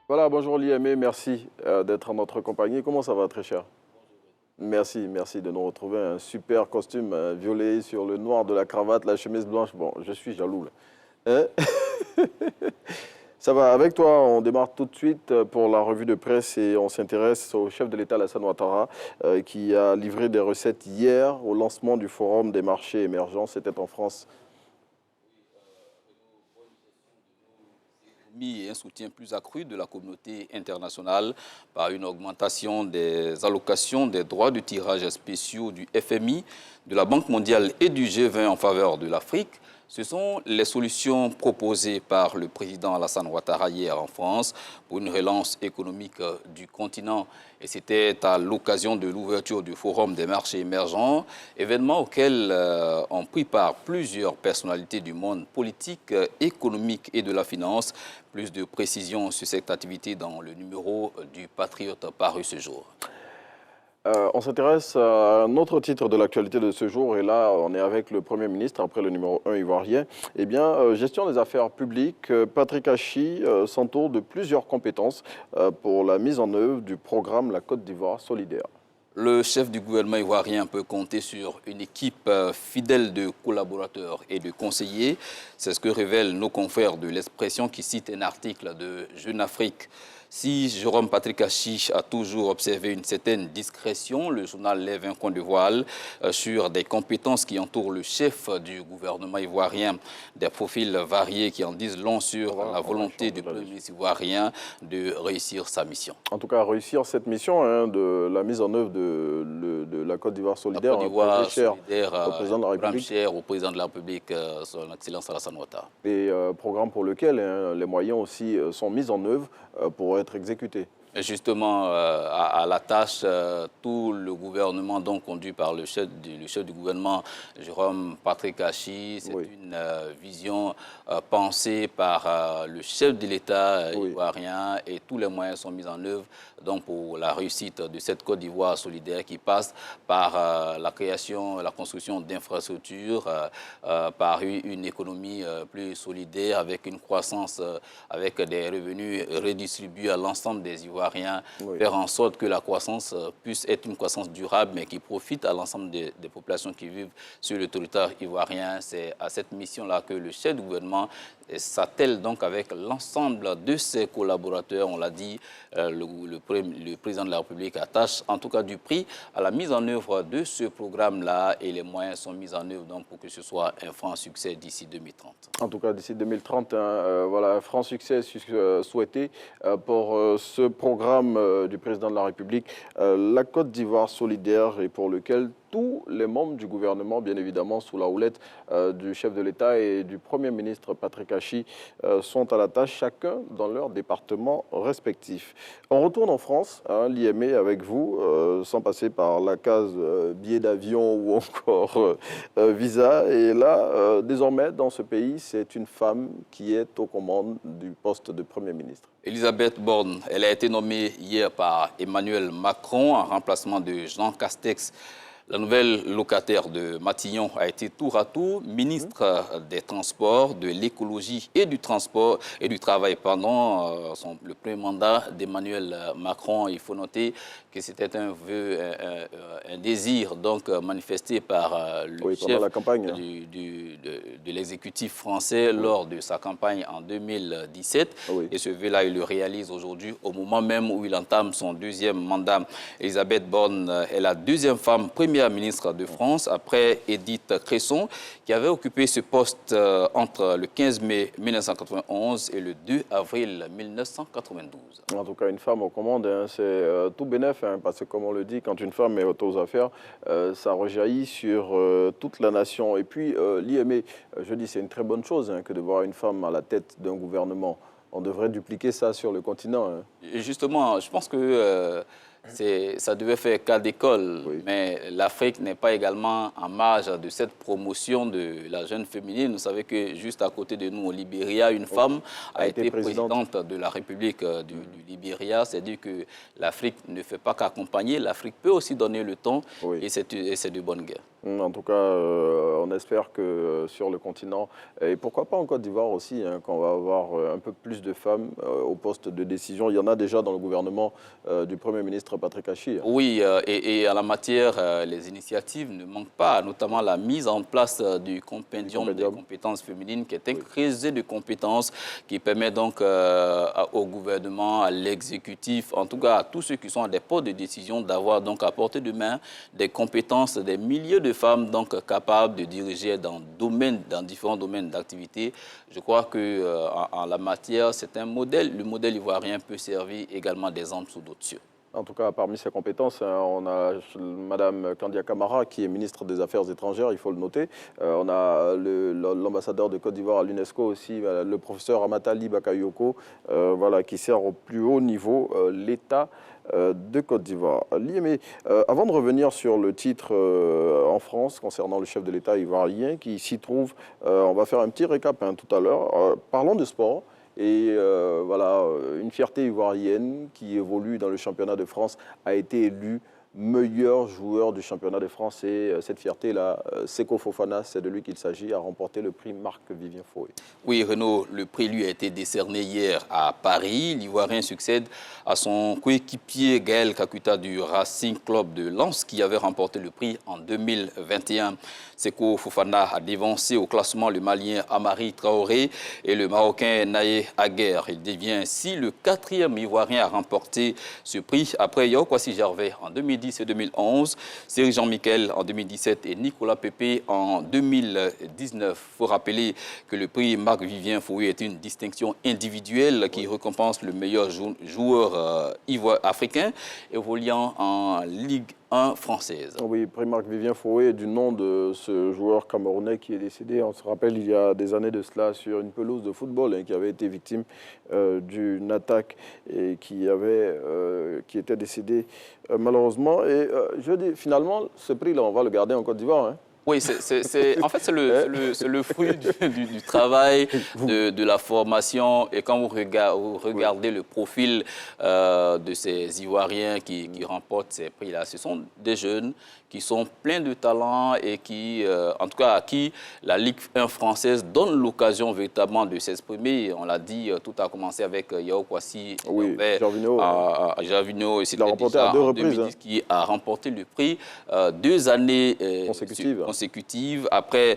Voilà, bonjour Liamé, merci d'être en notre compagnie. Comment ça va, très cher? Merci, merci de nous retrouver. Un super costume violet sur le noir de la cravate, la chemise blanche. Bon, je suis jaloux là. Hein? Ça va, avec toi, on démarre tout de suite pour la revue de presse et on s'intéresse au chef de l'État, Alassane Ouattara, qui a livré des recettes hier au lancement du Forum des marchés émergents. C'était en France. Et un soutien plus accru de la communauté internationale par une augmentation des allocations des droits de tirage spéciaux du FMI, de la Banque mondiale et du G20 en faveur de l'Afrique. Ce sont les solutions proposées par le président Alassane Ouattara hier en France pour une relance économique du continent. Et c'était à l'occasion de l'ouverture du Forum des marchés émergents, événement auquel ont pris part plusieurs personnalités du monde politique, économique et de la finance. Plus de précisions sur cette activité dans le numéro du Patriote paru ce jour. On s'intéresse à un autre titre de l'actualité de ce jour, et là, on est avec le Premier ministre, après le numéro 1 ivoirien. Eh bien, gestion des affaires publiques, Patrick Hachi s'entoure de plusieurs compétences pour la mise en œuvre du programme La Côte d'Ivoire solidaire. Le chef du gouvernement ivoirien peut compter sur une équipe fidèle de collaborateurs et de conseillers. C'est ce que révèlent nos confrères de l'Expression qui cite un article de Jeune Afrique. Si Jérôme Patrick Hachi a toujours observé une certaine discrétion, le journal lève un coin de voile sur des compétences qui entourent le chef du gouvernement ivoirien. Des profils variés qui en disent long sur la volonté du Premier ministre ivoirien de réussir sa mission. En tout cas, réussir cette mission de la mise en œuvre de la Côte d'Ivoire solidaire, la Côte d'Ivoire solidaire, au président de la République. Cher au président de la République, son Excellence Alassane Ouattara. Et programme pour lequel les moyens aussi sont mis en œuvre pour être exécutés. Et justement, à la tâche, tout le gouvernement donc conduit par le chef du gouvernement, Jérôme Patrick Hachi. C'est une vision pensée par le chef de l'État ivoirien et tous les moyens sont mis en œuvre donc, pour la réussite de cette Côte d'Ivoire solidaire qui passe par la création, la construction d'infrastructures, par une économie plus solidaire avec une croissance, avec des revenus redistribués à l'ensemble des Ivoiriens, faire en sorte que la croissance puisse être une croissance durable, mais qui profite à l'ensemble des populations qui vivent sur le territoire ivoirien. C'est à cette mission-là que le chef du gouvernement s'attelle donc avec l'ensemble de ses collaborateurs. On l'a dit, le président de la République attache en tout cas du prix à la mise en œuvre de ce programme-là et les moyens sont mis en œuvre donc, pour que ce soit un franc succès d'ici 2030. En tout cas, d'ici 2030, voilà, un franc succès souhaité pour ce programme du président de la République, la Côte d'Ivoire solidaire, et pour lequel tous les membres du gouvernement, bien évidemment, sous la houlette du chef de l'État et du Premier ministre Patrick Hachi, sont à la tâche, chacun dans leur département respectif. On retourne en France, l'IME avec vous, sans passer par la case billet d'avion ou encore visa. Et là, désormais, dans ce pays, c'est une femme qui est aux commandes du poste de Premier ministre. Elisabeth Borne, elle a été nommée hier par Emmanuel Macron en remplacement de Jean Castex. La nouvelle locataire de Matignon a été tour à tour ministre des Transports, de l'écologie et du transport et du travail pendant le premier mandat d'Emmanuel Macron. Il faut noter que c'était un vœu, un désir donc manifesté par le chef de l'exécutif français lors de sa campagne en 2017. Et ce vœu-là, il le réalise aujourd'hui au moment même où il entame son deuxième mandat. Elisabeth Borne est la deuxième femme première ministre de France, après Edith Cresson, qui avait occupé ce poste entre le 15 mai 1991 et le 2 avril 1992. En tout cas, une femme aux commandes, c'est tout bénef, parce que comme on le dit, quand une femme est aux affaires, ça rejaillit sur toute la nation. Et puis, l'IME, je dis, c'est une très bonne chose que de voir une femme à la tête d'un gouvernement. On devrait dupliquer ça sur le continent. Et justement, je pense que ça devait faire cas d'école, mais l'Afrique n'est pas également en marge de cette promotion de la jeune féminine. Vous savez que juste à côté de nous, au Libéria, une femme a été présidente de la République du Libéria. C'est-à-dire que l'Afrique ne fait pas qu'accompagner, l'Afrique peut aussi donner le ton et c'est de bonne guerre. En tout cas, on espère que sur le continent, et pourquoi pas en Côte d'Ivoire aussi, hein, qu'on va avoir un peu plus de femmes au poste de décision. Il y en a déjà dans le gouvernement du Premier ministre Patrick Achi. Oui, et en la matière, les initiatives ne manquent pas, notamment la mise en place du Du compendium des compendium. compétences féminines, qui est un Oui. creuset de compétences qui permet donc au gouvernement, à l'exécutif, en tout cas à tous ceux qui sont à des postes de décision, d'avoir donc à portée de main des compétences, des milliers de femmes donc capables de diriger dans différents domaines d'activité. Je crois que en la matière, c'est un modèle. Le modèle ivoirien peut servir également d'exemple sous d'autres cieux. En tout cas, parmi ses compétences, hein, on a Madame Kandia Camara, qui est ministre des Affaires étrangères, il faut le noter. On a l'ambassadeur de Côte d'Ivoire à l'UNESCO aussi, le professeur Amatali Bakayoko, voilà, qui sert au plus haut niveau l'État de Côte d'Ivoire. Mais avant de revenir sur le titre en France concernant le chef de l'État ivoirien qui s'y trouve, on va faire un petit récap hein, tout à l'heure. Parlons de sport. Et voilà, une fierté ivoirienne qui évolue dans le championnat de France a été élue meilleur joueur du championnat de France. Et cette fierté-là, Seko Fofana, c'est de lui qu'il s'agit, a remporté le prix Marc-Vivien Foé. Oui, Renaud, le prix lui a été décerné hier à Paris. L'Ivoirien succède à son coéquipier Gaël Kakuta du Racing Club de Lens qui avait remporté le prix en 2021. Seko Fofana a dévancé au classement le Malien Amari Traoré et le Marocain Naé Aguer. Il devient ainsi le 4e Ivoirien à remporter ce prix après Yao Kwasi Gervais en 2010 et 2011, Cyril Jean-Michel en 2017 et Nicolas Pépé en 2019. Il faut rappeler que le prix Marc-Vivien Foé est une distinction individuelle qui récompense le meilleur joueur africain évoluant en Ligue 1 française. Oui, prix Marc-Vivien Foé, du nom de ce joueur camerounais qui est décédé, on se rappelle, il y a des années de cela, sur une pelouse de football, hein, qui avait été victime d'une attaque et qui était décédé malheureusement. Et je dis, finalement, ce prix-là, on va le garder en Côte d'Ivoire. Hein. Oui, en fait, c'est le fruit du travail, de la formation. Et quand vous regardez le profil de ces Ivoiriens qui remportent ces prix-là, ce sont des jeunes qui sont pleins de talent et qui, en tout cas, à qui la Ligue 1 française donne l'occasion véritablement de s'exprimer. On l'a dit, tout a commencé avec Yao Kwasi. Oui, Gervinho. Gervinho, il a remporté à 2 reprises. 2010 hein. Qui a remporté le prix 2 années consécutives. Après,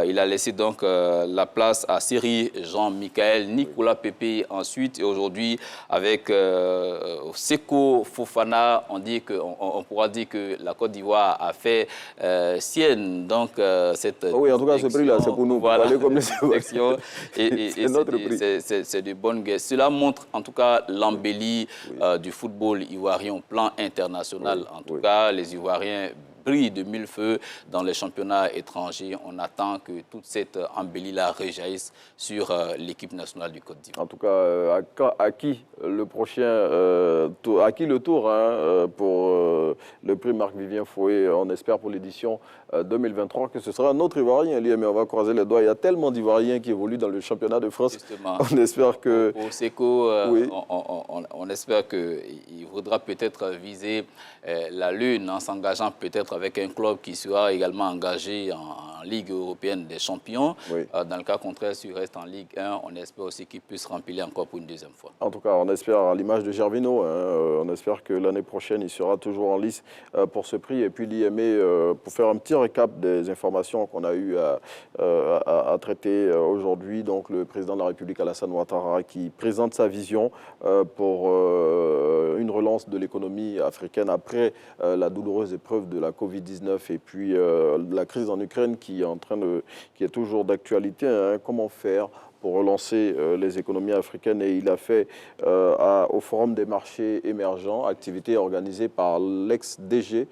il a laissé donc la place à Cyril Jean-Michel, Nicolas Pépé ensuite. Et aujourd'hui, avec Seko Fofana, on pourra dire que la Côte d'Ivoire a fait sienne donc cette oui, en tout cas, ce prix-là, c'est pour nous. Voilà, pour aller c'est notre prix. C'est de bonnes guerres. Cela montre en tout cas l'embellie du football ivoirien au plan international. En tout cas, les Ivoiriens brille de mille feux dans les championnats étrangers. On attend que toute cette embellie-là rejaillisse sur l'équipe nationale du Côte d'Ivoire. En tout cas, à qui le prochain tour, à qui le tour hein, pour le prix Marc-Vivien Foé, on espère pour l'édition 2023 que ce sera un autre Ivoirien, mais on va croiser les doigts. Il y a tellement d'Ivoiriens qui évoluent dans le championnat de France. Justement. On espère que... Pour Seko, on espère qu'il voudra peut-être viser la Lune en s'engageant peut-être avec un club qui sera également engagé en Ligue européenne des champions. Dans le cas contraire, s'il reste en Ligue 1, on espère aussi qu'il puisse remplir encore pour une deuxième fois. En tout cas, on espère, à l'image de Gervinho, hein, on espère que l'année prochaine, il sera toujours en lice pour ce prix. Et puis l'IME, pour faire un petit récap des informations qu'on a eu à traiter aujourd'hui, donc le président de la République, Alassane Ouattara, qui présente sa vision pour une relance de l'économie africaine après la douloureuse épreuve de la Covid-19 et puis la crise en Ukraine qui est toujours d'actualité. Hein, comment faire pour relancer les économies africaines, et il a fait au Forum des marchés émergents, activité organisée par l'ex-DG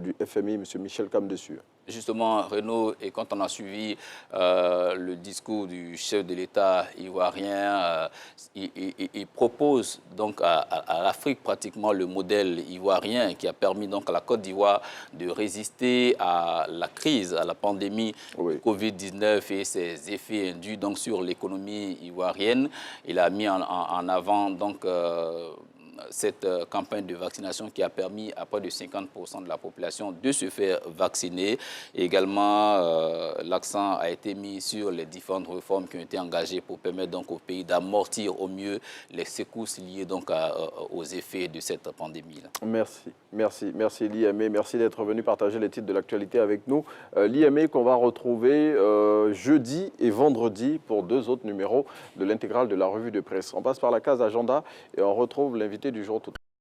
du FMI, M. Michel Camdessus. Justement, Renaud, et quand on a suivi le discours du chef de l'État ivoirien, il propose donc à l'Afrique pratiquement le modèle ivoirien qui a permis donc à la Côte d'Ivoire de résister à la crise, à la pandémie de Covid-19 et ses effets induits donc sur l'économie ivoirienne. Il a mis en avant donc cette campagne de vaccination qui a permis à près de 50% de la population de se faire vacciner. Et également, l'accent a été mis sur les différentes réformes qui ont été engagées pour permettre donc au pays d'amortir au mieux les secousses liées donc aux effets de cette pandémie-là. Merci Liamé, merci d'être venu partager les titres de l'actualité avec nous. Liamé qu'on va retrouver jeudi et vendredi pour 2 autres numéros de l'intégrale de la revue de presse. On passe par la case agenda et on retrouve l'invité du jour tout à l'heure.